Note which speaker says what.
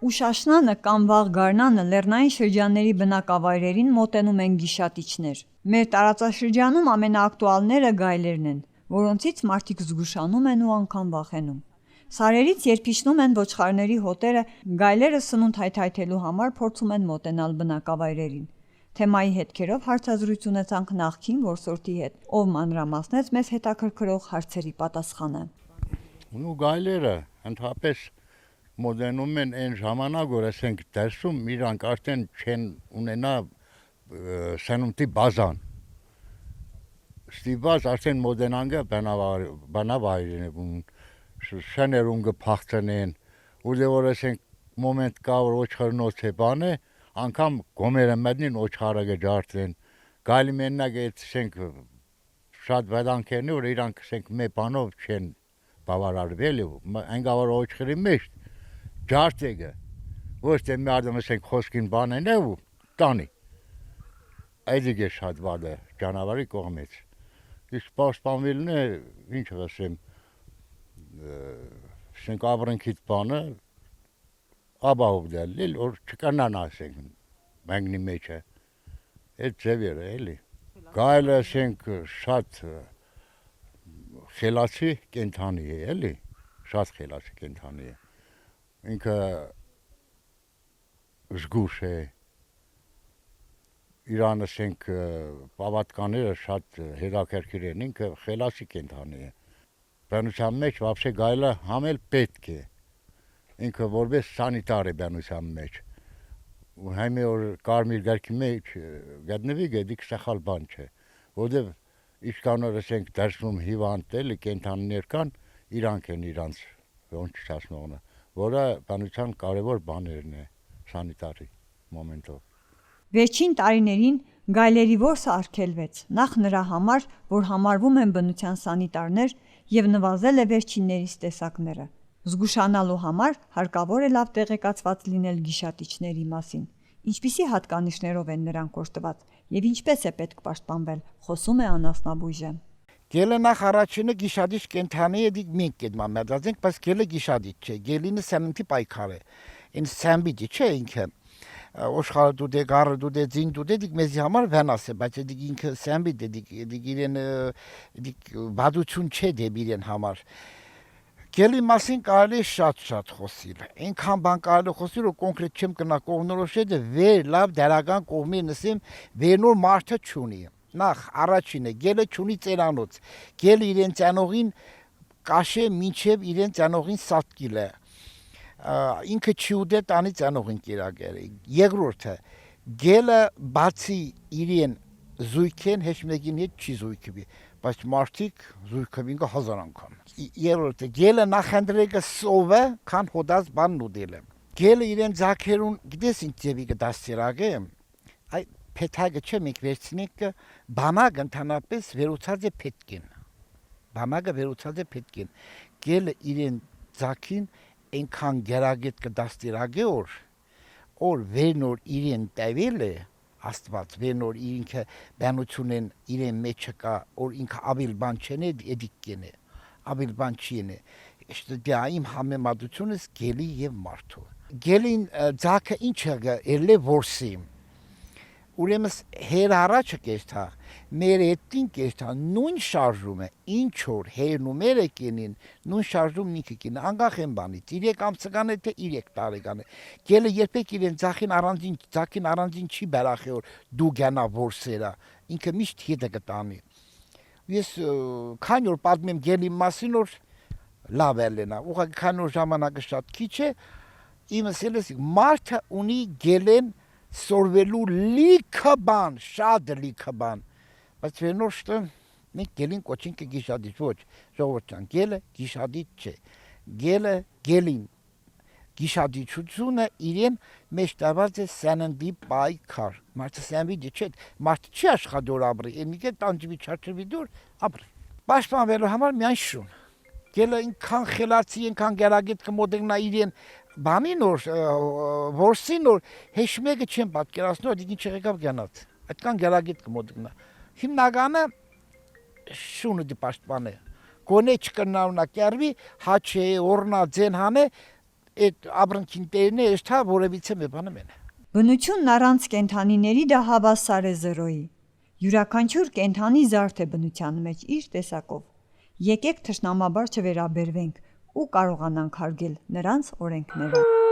Speaker 1: Ուշաշնանը կամ վաղ գարնանը լեռնային շրջանների բնակավայրերին մոտենում են գիշատիչներ։ Մեր տարածաշրջանում ամենաակտուալները գայլերն են, որոնցից մարդիկ զգուշանում են ու անգամ վախենում։ Սարերից երբ իջնում են ոչխարների հոտերը, գայլերը սնունդ հայթայթելու համար փորձում են մոտենալ բնակավայրերին։ Թեմայի հետքերով հարցազրույց ունեցանք նախկին որսորդի հետ, ով մանրամասնեց մեզ հետաքրքրող հարցերի պատասխանը։
Speaker 2: Ու գայլերը ընդհանրապես մոտենում են այն ժամանակ, որ ասենք դերսում իրանք արդեն չեն ունենա սնունդի բազան։ Ստիպված արդեն մոտենան բանավայրերին, շներուն կփախցնեն, ու դե որ ասենք մոմենտ կա որ ոչխարնոց է բանը, անգամ գոմերը մտնին ոչխարը կջարդեն։ Գայլի մենակ այդ ասենք շատ վտանգերն որ իրանք ասենք մի բանով չեն բավարարվել, անգավոր ոչխարի մեջ ջարդեգը ոչ թե մի ադամ ասենք խոսքին բանեն է ու տանի։ Այդ է շատ վատ է ճանավարի կողմից։ Իսկ պաշտպանվելն է, ինչ ասեմ, ասենք ապրանքից բանը ապահով դելել, որ չկանան ասենք մանգնի մեջ է։ Այդ ձևեր է էլի։ Գայլը ասենք շատ խելացի կենդանի է էլի, շատ խելացի կենդանի է։ Ինքը զգուշ է, իրան ասենք պավատկաները շատ հետաքրքիր են, ինքը խելացի կենդանի է։ Բնության մեջ վաբշե գայլը համել պետք է, ինքը որպես սանիտար է բնության մեջ։ Ու հայմի որ կարմիր գարքի մեջ գտնվի գետիկ սախալ բան չէ, որտեվ ինչքան որ ասենք դաշնում հիվանդ էլի կենդանիներ կան, իրանք են իրանց ոնց չասնողնը, որը բնության կարևոր բաներն է սանիտարի մոմենտով։
Speaker 1: Վերջին տարիներին գայլերի որսը արգելվեց, նախ նրա համար, որ համարվում են բնության սանիտարներ և նվազել է վերջիններիս տեսակները։ Զգուշանալու համար հարկավոր է լավ տեղեկացված լինել գիշատիչների մասին, ինչպիսի հատկանիշներով են նրանք օժտված և ինչպես է պետք պաշտպանվել, խոսում է անասնաբույժը։
Speaker 3: Գելը նախ առաջինը գիշադիչ կենդանի է դիք մենք կեդմա մետածենք, բայց գելը գիշադիչ չէ, գելինը սեմնտի պայքար է, ինձ սեմբիջի չէ ինքը, ոշխարը դուդե, գարը դուդե, ձին դուդե, դիք մեզի համար վենաս է, բայց դիք ինքը սեմբիջ է, դիք իրեն բադություն չէ դեպ իրեն համար։ Գելի մասին կարելի է շատ խոսիլ, այնքան բան կարելի է խոսիլ, որ կոնկրետ չեմ կնա կողնորոշել է վեր լավ դերական կողմի նսիմ վերնոր մարդը չունի։ Նախ առաջինը գելը չունի ծերանոց, գելը իրեն ծանողին կաշե մինչև իրեն ծանողին սատկիլ է, ինքը չի ուդե տանի ծանողին կիրագեր է։ Երկրորդը գելը բացի իրեն զույգեն հեչ մեկին հետ չի զույգվի, բայց մարդիկ զույգվին կը 1000 անգամ։ Երրորդը գելը նախանդրեկը սովը քան հոդած բանն ուդել է։ Գելը իրեն ձակերուն գիտես ինչ ձևի կդաստիրագե, այ փեթագը չէ մենք վերցնենք բանակ ընդհանրապես վերուցած է պետքին։ Բանակը վերուցած է պետքին։ Գելը իրեն ձակին այնքան գերագետ կդաստիրագե որ վերնոր իրեն տևել է Աստված վերնոր ինքը բանությունեն իրեն մեջ կա որ ինքը ավել բան չեն էդիկ կենե ավել բան չինե դե իմ համեմատությունս գելի եւ մարդու գելին ձակը ինչ է ելե որսի ուրեմն հեր առաջը կեստա մեր էտին կեստա նույն շարժում է ինչ որ հերնումերը կենին նույն շարժում նիքը կին անգախ են բանից 3 ամսական է թե 3 տարեկան է գելը երբեք իրեն ձախին առանձին չի բերախի որ դու գանա որսերա ինքը միշտ հետը կտանի ես քան որ պատմեմ գելի մասին որ լավ է լենա ուղղակի քան որ ժամանակը շատ քիչ է իմս ելես մարդը ունի գելեն սորվելու լիքը բան, շատ լիքը բան, բայց վերնոշտը մենք գելին կոչին կը գիշադիչ, ոչ, ժողովրդյան, գելը գիշադիչ չէ, գելը գելին, գիշադիչությունը իրեն մեջ տված է սաննդի պայքար, մարդը սանվիջը չէ, մարդը չի աշխատոր ապրի, ենիք է տանջվի չարչվի դոր ապրի, պաշտպանվելու համար միայն շուն, գելը ինքան խելացի, ինքան գերագետ կմոդենա իրեն բանի նոր որսի նոր հեչ մեկը չեմ պատկերացնում այդ ինչ եղավ գնաց այդքան գերագետ կմոդնա հիմնականը շունը դի պաշտպանը գոնե չկնաունա կերվի հաչե օրնա ձեն հանե այդ ապրանքին տերն է էստա որևիցե մի բան մեն։
Speaker 1: Բնությունն առանց կենթանիների դա հավասար է զրոյի։ Յուրաքանչյուր կենթանի զարդ է բնության մեջ իր տեսակով։ Եկեք թշնամաբար չվերաբերվենք ու կարողանանք հարգել նրանց օրենքները։